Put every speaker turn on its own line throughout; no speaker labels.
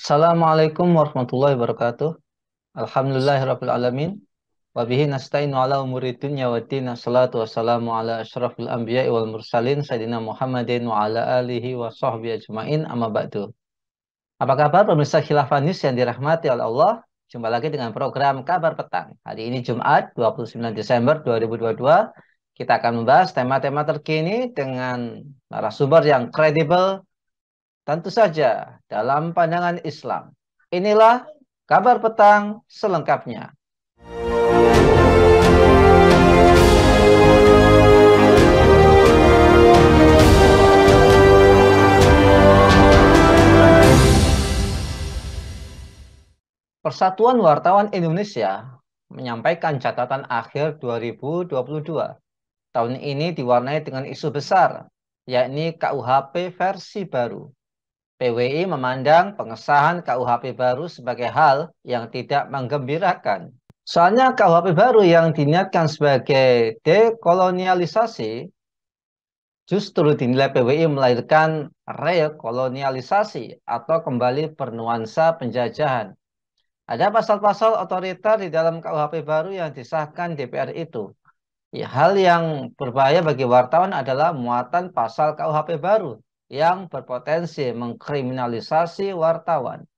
Assalamualaikum warahmatullahi wabarakatuh. Alhamdulillahirabbil alamin. Wa bihi nasta'inu ala umuri dunya waddin. Assalatu wassalamu ala asyrafil anbiya'i wal mursalin sayyidina Muhammadin wa ala alihi wa sahbihi ajmain. Amma ba'du. Apa kabar pemirsa Khilafah News yang dirahmati oleh Allah? Jumpa lagi dengan program Kabar Petang. Hari ini Jumat 29 Desember 2022. Kita akan membahas tema-tema terkini dengan narasumber yang kredibel, tentu saja dalam pandangan Islam. Inilah kabar petang selengkapnya. Persatuan Wartawan Indonesia menyampaikan catatan akhir 2022. Tahun ini diwarnai dengan isu besar, yakni KUHP versi baru. PWI memandang pengesahan KUHP baru sebagai hal yang tidak menggembirakan. Soalnya KUHP baru yang diniatkan sebagai dekolonialisasi justru dinilai PWI melahirkan rekolonialisasi atau kembali bernuansa penjajahan. Ada pasal-pasal otoriter di dalam KUHP baru yang disahkan DPR itu. Ya, hal yang berbahaya bagi wartawan adalah muatan pasal KUHP baru yang berpotensi mengkriminalisasi wartawan.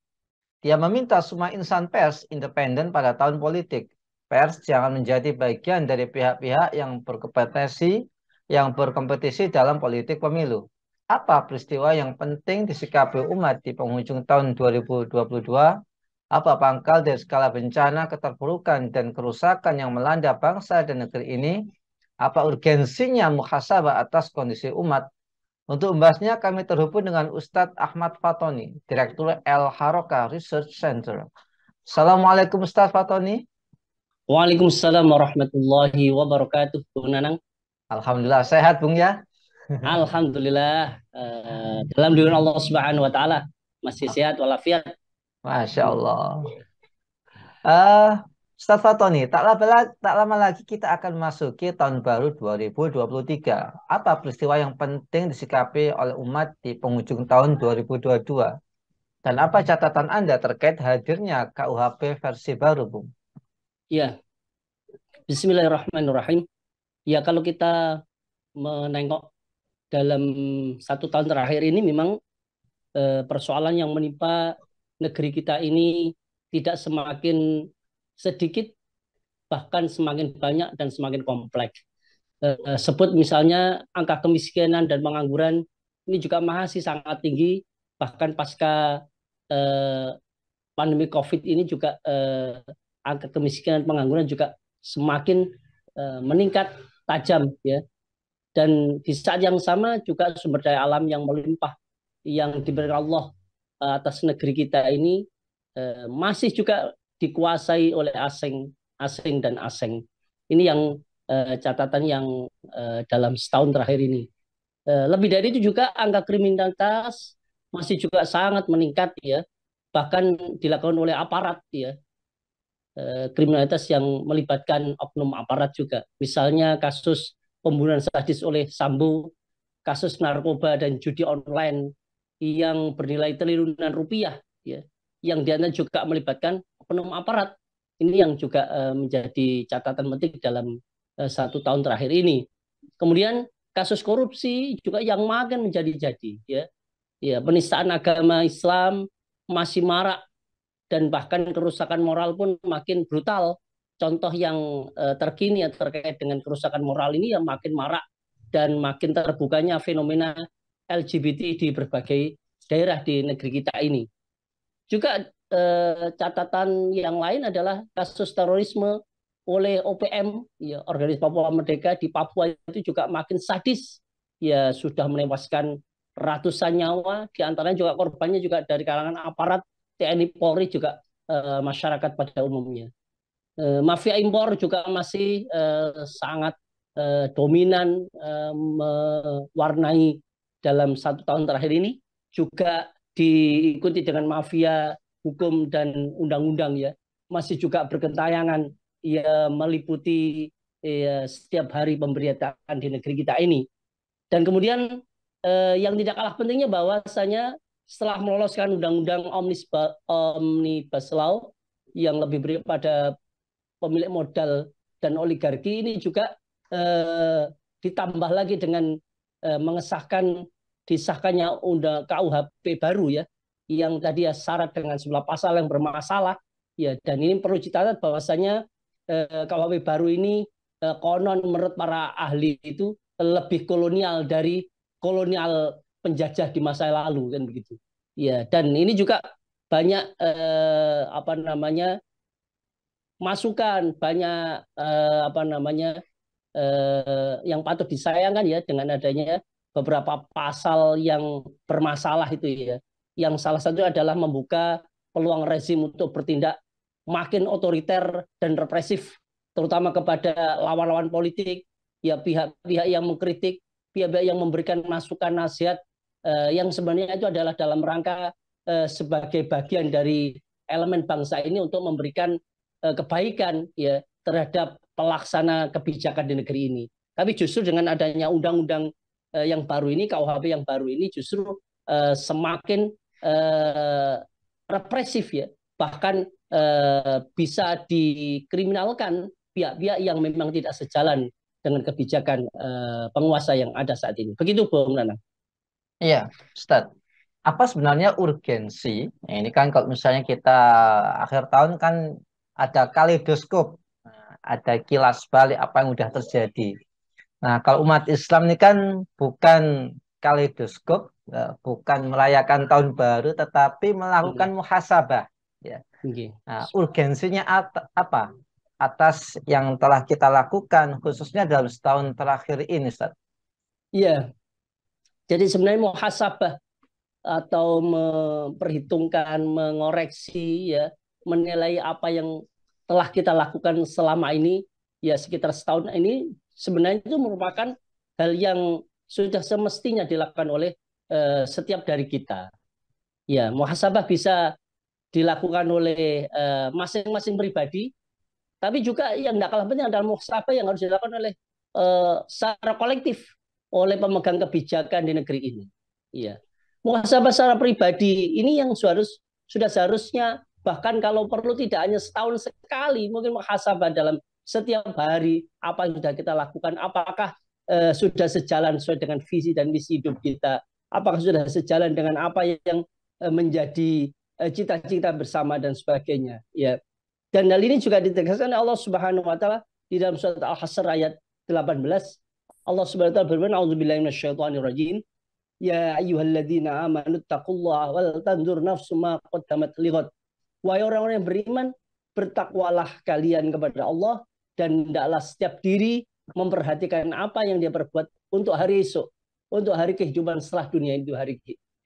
Dia meminta semua insan pers independen pada tahun politik. Pers jangan menjadi bagian dari pihak-pihak yang berkompetisi dalam politik pemilu. Apa peristiwa yang penting disikapi umat di penghujung tahun 2022? Apa pangkal dari skala bencana, keterpurukan, dan kerusakan yang melanda bangsa dan negeri ini? Apa urgensinya muhasabah atas kondisi umat? Untuk membahasnya kami terhubung dengan Ustadz Ahmad Fatoni, Direktur El Haroka Research Center. Assalamualaikum Ustadz Fatoni.
Waalaikumsalam warahmatullahi wabarakatuh, Bung Nanang.
Alhamdulillah sehat Bung ya.
Alhamdulillah, dalam lindungan Allah Subhanahu wa taala masih sehat walafiat.
Masya Allah. Eh, Ustadz Fatoni, tak lama lagi kita akan memasuki tahun baru 2023. Apa peristiwa yang penting disikapi oleh umat di penghujung tahun 2022? Dan apa catatan Anda terkait hadirnya KUHP versi baru, Bung?
Ya, Bismillahirrahmanirrahim. Ya, kalau kita menengok dalam 1 tahun terakhir ini memang persoalan yang menimpa negeri kita ini tidak semakin sedikit, bahkan semakin banyak dan semakin kompleks. Sebut misalnya angka kemiskinan dan pengangguran ini juga masih sangat tinggi, bahkan pasca eh, pandemi COVID ini juga angka kemiskinan dan pengangguran juga semakin meningkat tajam ya. Dan di saat yang sama juga sumber daya alam yang melimpah yang diberikan Allah atas negeri kita ini masih juga dikuasai oleh asing dan asing. Ini yang catatan yang dalam setahun terakhir ini. Lebih dari itu juga angka kriminalitas masih juga sangat meningkat ya, bahkan dilakukan oleh aparat ya, kriminalitas yang melibatkan oknum aparat juga. Misalnya kasus pembunuhan sadis oleh Sambo, kasus narkoba dan judi online yang bernilai triliunan rupiah ya, yang diantara juga melibatkan oknum aparat. Ini yang juga menjadi catatan penting dalam 1 tahun terakhir ini. Kemudian kasus korupsi juga yang makin menjadi-jadi ya. Ya, penistaan agama Islam masih marak dan bahkan kerusakan moral pun makin brutal. Contoh yang terkini yang terkait dengan kerusakan moral ini yang makin marak dan makin terbukanya fenomena LGBT di berbagai daerah di negeri kita ini. Juga catatan yang lain adalah kasus terorisme oleh OPM, ya, Organisasi Papua Merdeka di Papua itu juga makin sadis, ya sudah menewaskan ratusan nyawa, di antaranya juga korbannya juga dari kalangan aparat TNI Polri juga masyarakat pada umumnya. Mafia impor juga masih sangat dominan mewarnai dalam 1 tahun terakhir ini, juga diikuti dengan mafia hukum dan undang-undang ya, masih juga bergentayangan ya, meliputi ya, setiap hari pemberitaan di negeri kita ini. Dan kemudian yang tidak kalah pentingnya bahwasanya setelah meloloskan undang-undang Omnibus Law yang lebih beri pada pemilik modal dan oligarki, ini juga ditambah lagi dengan disahkannya undang KUHP baru ya, yang tadi ya syarat dengan 11 pasal yang bermasalah ya, dan ini perlu dicatat bahwasanya KUHP baru ini konon menurut para ahli itu lebih kolonial dari kolonial penjajah di masa lalu kan begitu. Ya, dan ini juga banyak apa namanya masukan, banyak apa namanya yang patut disayangkan ya dengan adanya beberapa pasal yang bermasalah itu ya. Yang salah satu adalah membuka peluang rezim untuk bertindak makin otoriter dan represif, terutama kepada lawan-lawan politik, ya pihak-pihak yang mengkritik, pihak-pihak yang memberikan masukan nasihat yang sebenarnya itu adalah dalam rangka sebagai bagian dari elemen bangsa ini untuk memberikan kebaikan ya terhadap pelaksana kebijakan di negeri ini. Tapi justru dengan adanya undang-undang yang baru ini, KUHP yang baru ini justru semakin represif ya, bahkan bisa dikriminalkan pihak-pihak yang memang tidak sejalan dengan kebijakan penguasa yang ada saat ini. Begitu Bung Nana.
Iya, Ustadz. Apa sebenarnya urgensi? Nah, ini kan kalau misalnya kita akhir tahun kan ada kaleidoskop, ada kilas balik apa yang sudah terjadi. Nah, kalau umat Islam ini kan bukan kaleidoskop, bukan merayakan tahun baru, tetapi melakukan muhasabah. Ya. Nah, urgensinya apa? Atas yang telah kita lakukan, khususnya dalam setahun terakhir ini, Ustaz.
Iya. Jadi sebenarnya muhasabah atau memperhitungkan, mengoreksi, ya, menilai apa yang telah kita lakukan selama ini, ya sekitar setahun ini, sebenarnya itu merupakan hal yang sudah semestinya dilakukan oleh setiap dari kita. Ya, muhasabah bisa dilakukan oleh masing-masing pribadi, tapi juga yang tidak kalah penting adalah muhasabah yang harus dilakukan oleh secara kolektif oleh pemegang kebijakan di negeri ini. Ya. Muhasabah secara pribadi ini yang sudah seharusnya, bahkan kalau perlu tidak hanya setahun sekali, mungkin muhasabah dalam setiap hari apa yang sudah kita lakukan, apakah sudah sejalan sesuai dengan visi dan misi hidup kita, apakah sudah sejalan dengan apa yang menjadi cita-cita bersama dan sebagainya. Ya. Dan hal ini juga ditegaskan oleh Allah Subhanahu wa taala di dalam surat Al-Hasr ayat 18. Allah Subhanahu wa taala berfirman, "A'udzubillahi minasyaitonirrajim. Ya ayyuhalladzina amanu taqullaha wal tanzur nafsum ma qaddamat lighad." Wahai orang-orang yang beriman, bertakwalah kalian kepada Allah dan hendaklah setiap diri memperhatikan apa yang dia perbuat untuk hari esok, untuk hari kehidupan setelah dunia itu,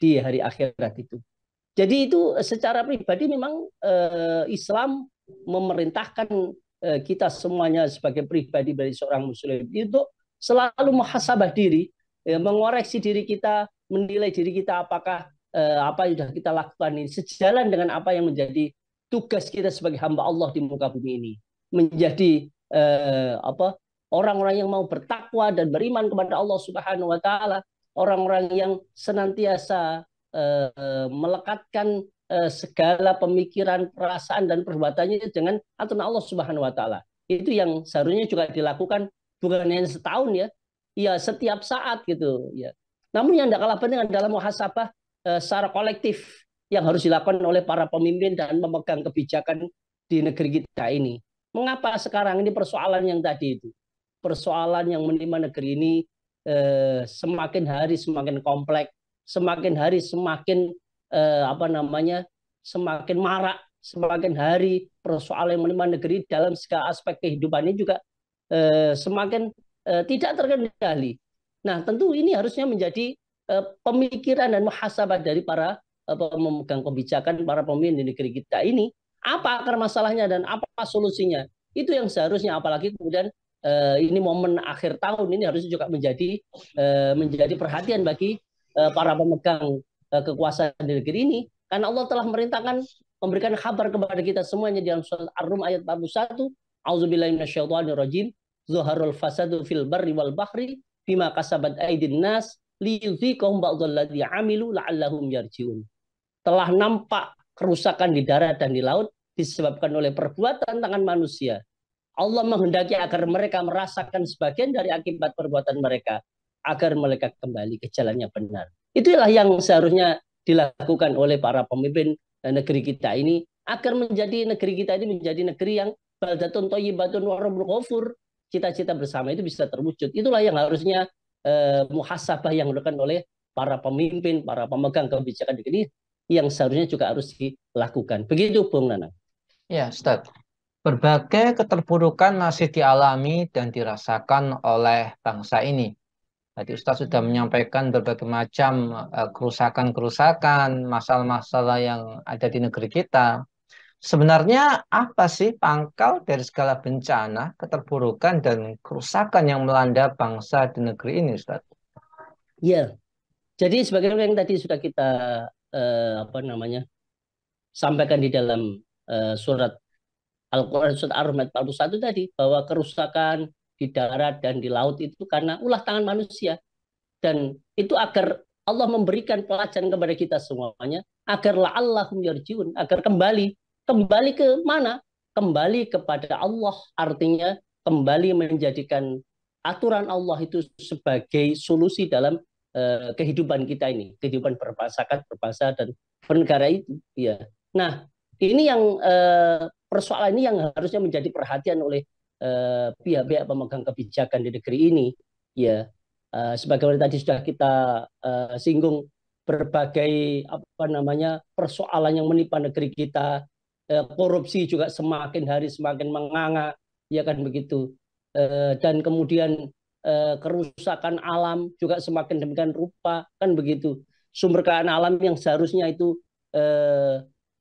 di hari akhirat itu. Jadi itu secara pribadi memang Islam memerintahkan kita semuanya sebagai pribadi dari seorang muslim itu selalu muhasabah diri, mengoreksi diri kita, menilai diri kita apakah apa yang sudah kita lakukan ini sejalan dengan apa yang menjadi tugas kita sebagai hamba Allah di muka bumi ini, menjadi orang-orang yang mau bertakwa dan beriman kepada Allah Subhanahu wa taala, orang-orang yang senantiasa melekatkan segala pemikiran, perasaan dan perbuatannya dengan aturan Allah Subhanahu wa taala. Itu yang seharusnya juga dilakukan bukan hanya setahun ya, ya setiap saat gitu ya. Namun yang tidak kalah penting adalah muhasabah secara kolektif yang harus dilakukan oleh para pemimpin dan pemegang kebijakan di negeri kita ini. Mengapa sekarang ini persoalan yang tadi itu, persoalan yang menimpa negeri ini semakin hari semakin kompleks, semakin hari semakin semakin marak, semakin hari persoalan yang menimpa negeri dalam segala aspek kehidupan ini juga semakin tidak terkendali. Nah, tentu ini harusnya menjadi pemikiran dan muhasabah dari para pemegang kebijakan, para pemimpin di negeri kita ini. Apa akar masalahnya dan apa solusinya? Itu yang seharusnya, apalagi kemudian ini momen akhir tahun ini harusnya juga menjadi perhatian bagi para pemegang kekuasaan di negeri ini, karena Allah telah merintahkan, memberikan kabar kepada kita semuanya di dalam surat Ar-Rum ayat 41, A'udzubillahi minasyaitonirrajim, zuharul fasadu fil barri wal bahri bima kasabat aydin nas liyudhiqahum ba'dalladzi 'amilu la'allahum yarji'un. Telah nampak kerusakan di darat dan di laut disebabkan oleh perbuatan tangan manusia. Allah menghendaki agar mereka merasakan sebagian dari akibat perbuatan mereka, agar mereka kembali ke jalan yang benar. Itulah yang seharusnya dilakukan oleh para pemimpin negeri kita ini, agar menjadi negeri kita ini menjadi negeri yang baldatun thayyibatun wa rabbul ghafur. Cita-cita bersama itu bisa terwujud. Itulah yang harusnya muhasabah yang dilakukan oleh para pemimpin, para pemegang kebijakan negeri, yang seharusnya juga harus dilakukan. Begitu, Bung Nana.
Ya, Ustaz. Berbagai keterpurukan masih dialami dan dirasakan oleh bangsa ini. Tadi Ustaz sudah menyampaikan berbagai macam kerusakan-kerusakan, masalah-masalah yang ada di negeri kita. Sebenarnya apa sih pangkal dari segala bencana, keterpurukan, dan kerusakan yang melanda bangsa di negeri ini, Ustaz?
Ya, jadi sebagaimana yang tadi sudah kita sampaikan di dalam surat Al-Quran surat Ar-Rahman 41 tadi, bahwa kerusakan di darat dan di laut itu karena ulah tangan manusia. Dan itu agar Allah memberikan pelajaran kepada kita semuanya, agar la'allahum yarjiun, agar kembali ke mana? Kembali kepada Allah, artinya kembali menjadikan aturan Allah itu sebagai solusi dalam kehidupan kita ini, kehidupan berbangsa dan bernegara itu. Ya. Nah, ini yang persoalan ini yang harusnya menjadi perhatian oleh pihak-pihak pemegang kebijakan di negeri ini. Ya, sebagaimana tadi sudah kita singgung, berbagai persoalan yang menimpa negeri kita, korupsi juga semakin hari semakin menganga, ya kan begitu, dan kemudian kerusakan alam juga semakin demikian rupa, kan begitu, sumber kekayaan alam yang seharusnya itu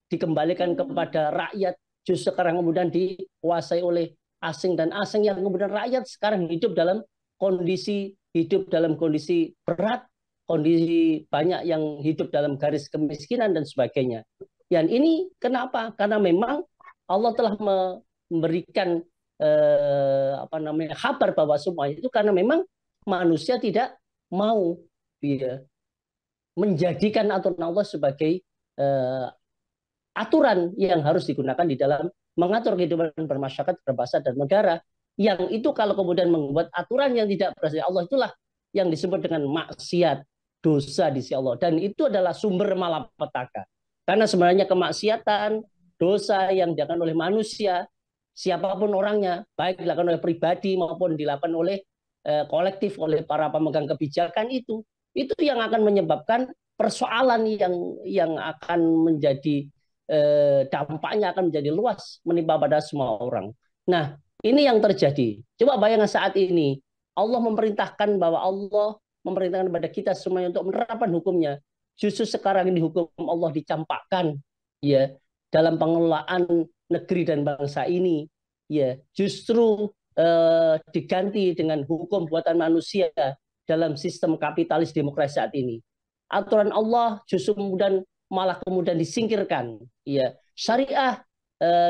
dikembalikan kepada rakyat justru sekarang kemudian dikuasai oleh asing, dan asing yang kemudian rakyat sekarang hidup dalam kondisi berat, kondisi banyak yang hidup dalam garis kemiskinan dan sebagainya. Dan ini kenapa? Karena memang Allah telah memberikan kabar bahwa semuanya itu karena memang manusia tidak mau menjadikan aturan Allah sebagai aturan yang harus digunakan di dalam mengatur kehidupan bermasyarakat, berbangsa dan negara. Yang itu kalau kemudian membuat aturan yang tidak berasal dari Allah, itulah yang disebut dengan maksiat, dosa di sisi Allah. Dan itu adalah sumber malapetaka. Karena sebenarnya kemaksiatan, dosa yang dilakukan oleh manusia, siapapun orangnya, baik dilakukan oleh pribadi maupun dilakukan oleh kolektif, oleh para pemegang kebijakan, itu yang akan menyebabkan persoalan yang akan menjadi dampaknya akan menjadi luas, menimpa pada semua orang. Nah, ini yang terjadi. Coba bayangkan saat ini Allah memerintahkan kepada kita semuanya untuk menerapkan hukumnya. Justru sekarang ini hukum Allah dicampakkan, ya, dalam pengelolaan negeri dan bangsa ini, ya, justru diganti dengan hukum buatan manusia dalam sistem kapitalis demokrasi saat ini. Aturan Allah justru malah kemudian disingkirkan. Ya, syariah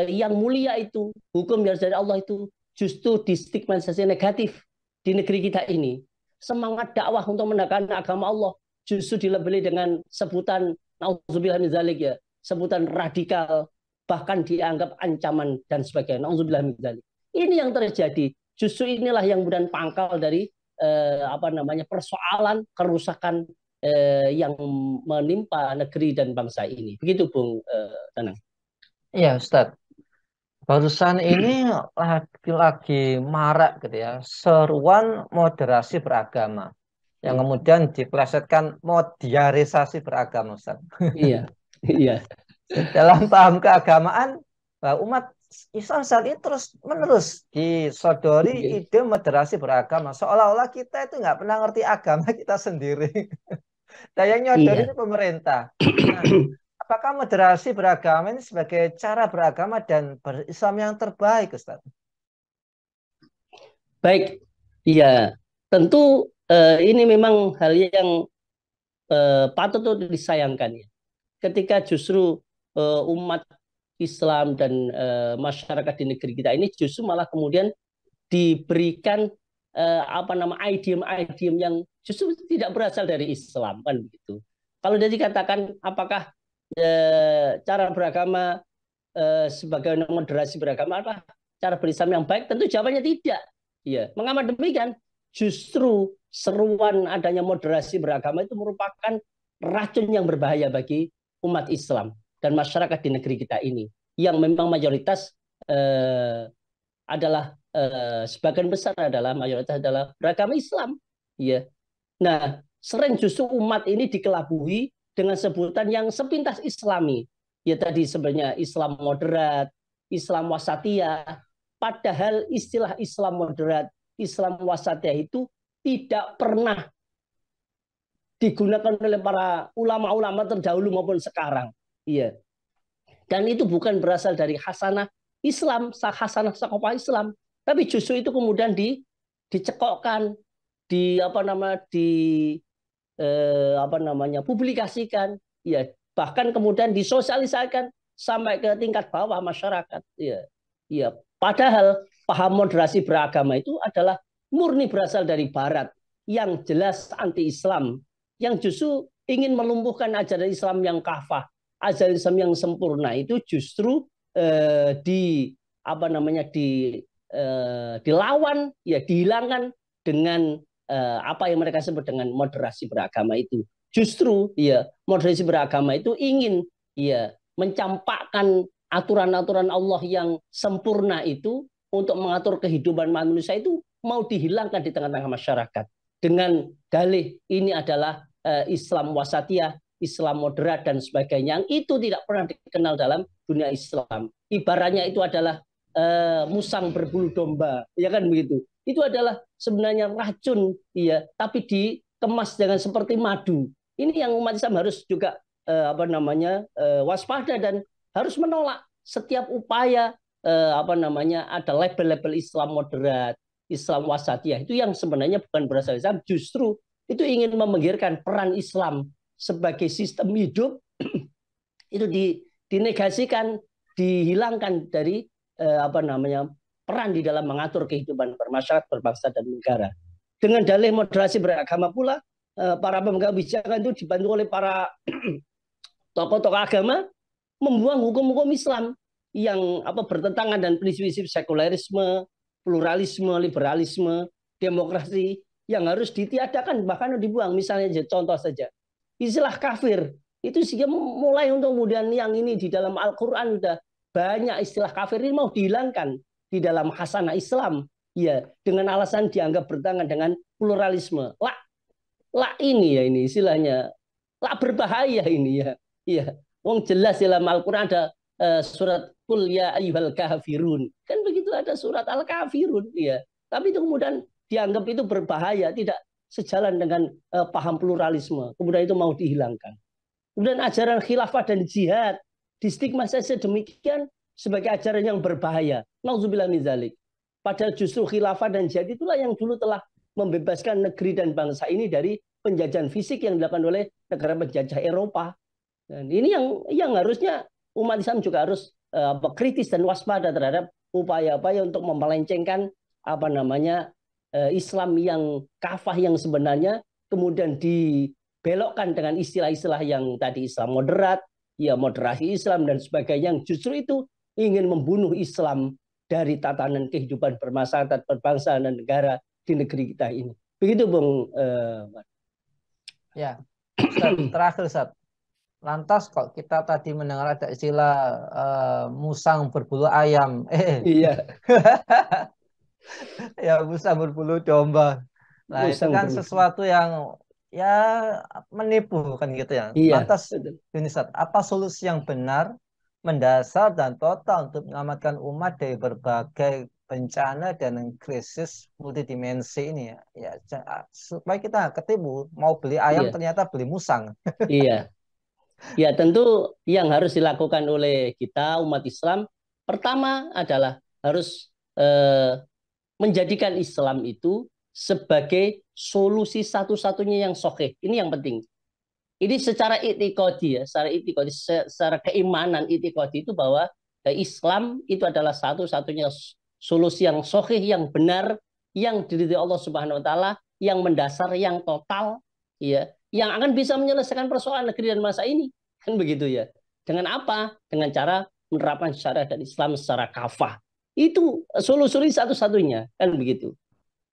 yang mulia itu, hukum dari Allah itu justru distigmatisasi negatif di negeri kita ini. Semangat dakwah untuk menegakkan agama Allah justru dilabeli dengan sebutan nauzubillah min dzalik, ya, sebutan radikal, bahkan dianggap ancaman dan sebagainya. Nauzubillah min dzalik. Ini yang terjadi. Justru inilah yang kemudian pangkal dari persoalan kerusakan yang menimpa negeri dan bangsa ini. Begitu, Bung Tanang.
Iya, Ustadz. Barusan ini lagi marak gitu ya, seruan moderasi beragama yang kemudian diplesetkan modiarisasi beragama, Ustaz.
Iya, iya.
Dalam paham keagamaan, umat Islam saat ini terus menerus disodori ide moderasi beragama, seolah-olah kita itu nggak pernah ngerti agama kita sendiri. Dan yang nyodori ini pemerintah. Nah, apakah moderasi beragama ini sebagai cara beragama dan berislam yang terbaik, Ustaz?
Baik, iya. Tentu ini memang hal yang patut untuk disayangkan, ya. Ketika justru umat Islam dan masyarakat di negeri kita ini justru malah kemudian diberikan apa nama idiom-idiom yang justru tidak berasal dari Islam kan begitu. Kalau dia dikatakan apakah cara beragama sebagai moderasi beragama adalah cara berislam yang baik, tentu jawabannya tidak. Ya, mengapa demikian? Justru seruan adanya moderasi beragama itu merupakan racun yang berbahaya bagi umat Islam dan masyarakat di negeri kita ini, yang memang mayoritas adalah sebagian besar adalah mayoritas adalah beragama Islam. Ya. Nah, sering justru umat ini dikelabui dengan sebutan yang sepintas Islami. Ya tadi sebenarnya Islam moderat, Islam wasatiyah. Padahal istilah Islam moderat, Islam wasatiyah itu tidak pernah digunakan oleh para ulama-ulama terdahulu maupun sekarang. Iya. Dan itu bukan berasal dari hasanah Islam, hasanah sakofah Islam, tapi justru itu kemudian dicekokkan, di apa nama apa namanya publikasikan, ya bahkan kemudian disosialisasikan sampai ke tingkat bawah masyarakat, ya, ya. Padahal paham moderasi beragama itu adalah murni berasal dari Barat yang jelas anti-Islam, yang justru ingin melumpuhkan ajaran Islam yang kafah, ajaran Islam yang sempurna itu justru di apa namanya dilawan, ya dihilangkan dengan apa yang mereka sebut dengan moderasi beragama itu. Justru ya moderasi beragama itu ingin ya mencampakkan aturan-aturan Allah yang sempurna itu untuk mengatur kehidupan manusia itu mau dihilangkan di tengah-tengah masyarakat dengan dalih ini adalah Islam wasatiyah, Islam moderat dan sebagainya, yang itu tidak pernah dikenal dalam dunia Islam. Ibaratnya itu adalah musang berbulu domba, ya kan begitu. Itu adalah sebenarnya racun, ya, tapi dikemas dengan seperti madu. Ini yang umat Islam harus juga apa namanya waspada dan harus menolak setiap upaya apa namanya ada label-label Islam moderat, Islam wasatiyah itu yang sebenarnya bukan berasal Islam, justru itu ingin meminggirkan peran Islam sebagai sistem hidup itu dinegasikan, dihilangkan dari apa namanya peran di dalam mengatur kehidupan bermasyarakat, berbangsa dan negara. Dengan dalih moderasi beragama pula, para pemegang kebijakan itu dibantu oleh para tokoh-tokoh agama membuang hukum-hukum Islam yang apa bertentangan dan prinsip-prinsip sekularisme, pluralisme, liberalisme, demokrasi yang harus ditiadakan bahkan dibuang. Misalnya contoh saja istilah kafir itu sehingga mulai untuk kemudian yang ini di dalam Al-Quran sudah banyak istilah kafir ini mau dihilangkan di dalam hasanah Islam, ya dengan alasan dianggap bertentangan dengan pluralisme. Lah ini ya ini istilahnya lah berbahaya ini ya. Iya, wong jelas dalam Al-Qur'an ada surat Qul ya ayyuhal kafirun. Kan begitu ada surat Al-Kafirun ya. Tapi itu kemudian dianggap itu berbahaya, tidak sejalan dengan paham pluralisme. Kemudian itu mau dihilangkan. Kemudian ajaran khilafah dan jihad distigmatisasi demikian sebagai ajaran yang berbahaya. Nauzubillah min dzalik. Padahal justru khilafah dan jihad itulah yang dulu telah membebaskan negeri dan bangsa ini dari penjajahan fisik yang dilakukan oleh negara penjajah Eropa. Dan ini yang harusnya umat Islam juga harus kritis dan waspada terhadap upaya-upaya untuk memelencengkan apa namanya Islam yang kafah yang sebenarnya kemudian dibelokkan dengan istilah-istilah yang tadi Islam moderat, ya moderasi Islam dan sebagainya, yang justru itu ingin membunuh Islam dari tatanan kehidupan bermasyarakat, berbangsa dan negara di negeri kita ini. Begitu, Bung.
Ya, terakhir, Ustaz. Lantas kok kita tadi mendengar ada istilah musang berbulu ayam.
Iya.
Ya, musang berbulu domba. Nah, musang itu kan sesuatu yang ya menipu kan gitu ya.
Iya.
Lantas, Ustaz, apa solusi yang benar, mendasar dan total untuk menyelamatkan umat dari berbagai bencana dan krisis multidimensi ini ya? Ya, supaya kita ketipu, mau beli ayam ternyata beli musang.
Iya. Ya, tentu yang harus dilakukan oleh kita umat Islam pertama adalah harus menjadikan Islam itu sebagai solusi satu-satunya yang sahih. Ini yang penting. Ini secara itikadi ya, secara keimanan itikadi itu bahwa Islam itu adalah satu-satunya solusi yang sahih, yang benar, yang diridhoi Allah Subhanahu wa taala, yang mendasar, yang total, ya, yang akan bisa menyelesaikan persoalan negeri dan masa ini. Kan begitu ya. Dengan apa? Dengan cara menerapkan syariat dan Islam secara kafah. Itu solusi satu-satunya, kan begitu.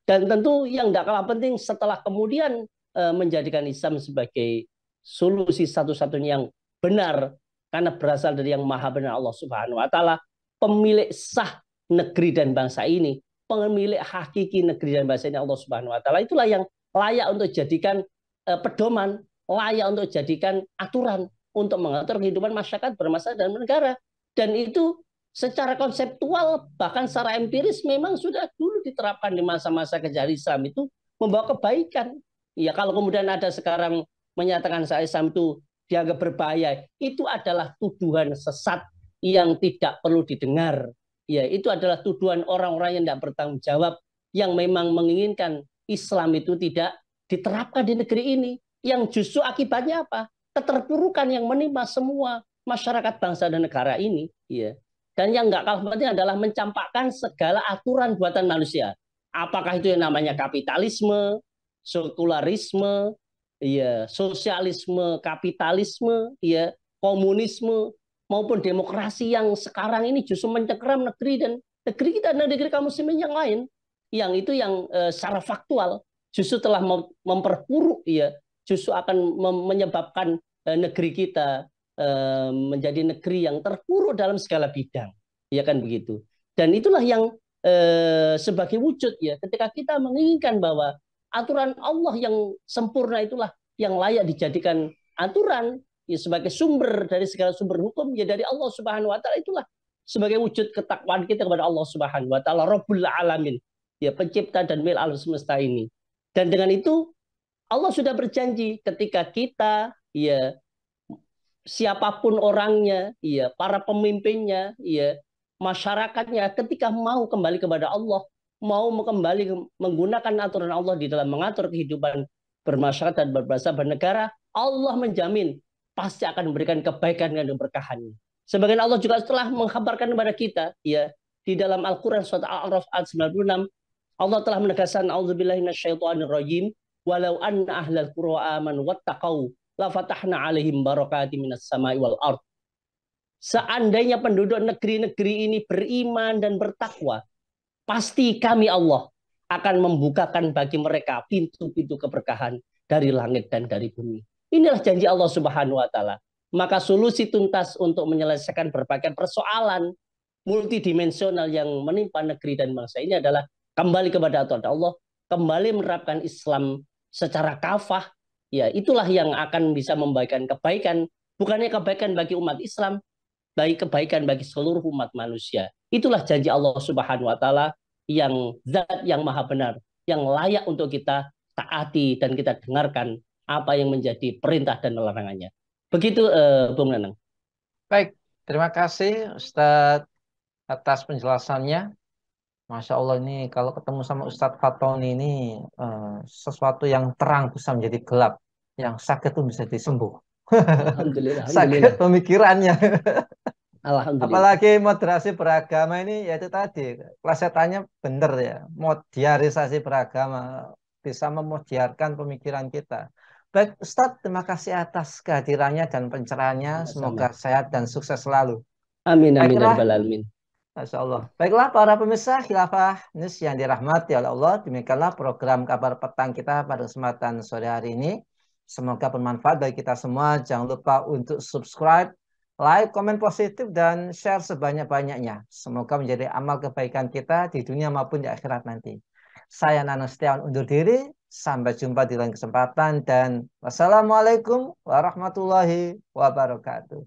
Dan tentu yang tidak kalah penting setelah kemudian menjadikan Islam sebagai solusi satu-satunya yang benar karena berasal dari yang maha benar Allah Subhanahu wa taala, pemilik sah negeri dan bangsa ini, pemilik hakiki negeri dan bangsa ini Allah Subhanahu wa taala, itulah yang layak untuk jadikan pedoman, layak untuk jadikan aturan untuk mengatur kehidupan masyarakat bermasyarakat dan negara. Dan itu secara konseptual bahkan secara empiris memang sudah dulu diterapkan di masa-masa kejayaan Islam itu membawa kebaikan. Ya kalau kemudian ada sekarang menyatakan Islam itu dianggap berbahaya, itu adalah tuduhan sesat yang tidak perlu didengar. Ya itu adalah tuduhan orang-orang yang tidak bertanggung jawab, yang memang menginginkan Islam itu tidak diterapkan di negeri ini, yang justru akibatnya apa? Keterpurukan yang menimpa semua masyarakat bangsa dan negara ini. Ya. Dan yang nggak kalah penting adalah mencampakkan segala aturan buatan manusia. Apakah itu yang namanya kapitalisme, sekularisme, ya, sosialisme, kapitalisme, ya, komunisme, maupun demokrasi yang sekarang ini justru mencengkeram negeri dan negeri kita dan negeri kaum muslimin yang lain. Yang itu yang secara faktual justru telah memperburuk, ya, justru akan menyebabkan negeri kita menjadi negeri yang terpuruk dalam segala bidang, ya kan begitu. Dan itulah yang sebagai wujud, ya, ketika kita menginginkan bahwa aturan Allah yang sempurna itulah yang layak dijadikan aturan, ya, sebagai sumber dari segala sumber hukum, ya dari Allah Subhanahu wa taala, itulah sebagai wujud ketakwaan kita kepada Allah Subhanahu wa taala, Rabbul Alamin, ya, pencipta dan milik alam semesta ini. Dan dengan itu Allah sudah berjanji ketika kita, ya, siapapun orangnya, ya, para pemimpinnya, ya, masyarakatnya, ketika mau kembali kepada Allah, mau kembali menggunakan aturan Allah di dalam mengatur kehidupan bermasyarakat dan berbangsa bernegara, Allah menjamin pasti akan memberikan kebaikan dan keberkahannya. Sebagian Allah juga telah mengkabarkan kepada kita, ya, di dalam Al-Quran surat Al-A'raf ayat 96, Allah telah menegaskan, auzubillahi minasyaitonir rajim, walau anna ahlal qura amanu wattaqau la fatahna alaihim barakati minas samai wal ard. Seandainya penduduk negeri-negeri ini beriman dan bertakwa, pasti kami Allah akan membukakan bagi mereka pintu-pintu keberkahan dari langit dan dari bumi. Inilah janji Allah Subhanahu wa taala. Maka solusi tuntas untuk menyelesaikan berbagai persoalan multidimensional yang menimpa negeri dan bangsa ini adalah kembali kepada aturan Allah, kembali menerapkan Islam secara kafah. Ya, itulah yang akan bisa memberikan kebaikan, bukannya kebaikan bagi umat Islam, baik kebaikan bagi seluruh umat manusia. Itulah janji Allah Subhanahu wa taala yang zat yang maha benar, yang layak untuk kita taati dan kita dengarkan apa yang menjadi perintah dan larangannya. Begitu Bung Nanang.
Baik, terima kasih Ustadz atas penjelasannya. Masya Allah, ini kalau ketemu sama Ustadz Fatoni ini sesuatu yang terang bisa menjadi gelap, yang sakit itu bisa disembuh.
Alhamdulillah,
Sakit
alhamdulillah.
pemikirannya.
Alhamdulillah.
Apalagi moderasi beragama ini, ya itu tadi, plesetannya bener ya, modiarisasi beragama, bisa memodiarkan pemikiran kita. Baik, Ustadz, terima kasih atas kehadirannya dan pencerahannya. Semoga
Sama-sama.
sehat dan sukses selalu.
Amin, amin, ya
Baiklah,
rabbal alamin.
Masya Allah. Baiklah para pemirsa Khilafah News yang dirahmati oleh Allah, demikianlah program kabar petang kita pada kesempatan sore hari ini. Semoga bermanfaat bagi kita semua. Jangan lupa untuk subscribe, like, komen positif, dan share sebanyak-banyaknya. Semoga menjadi amal kebaikan kita di dunia maupun di akhirat nanti. Saya Nana Setiawan undur diri. Sampai jumpa di lain kesempatan dan wassalamualaikum warahmatullahi wabarakatuh.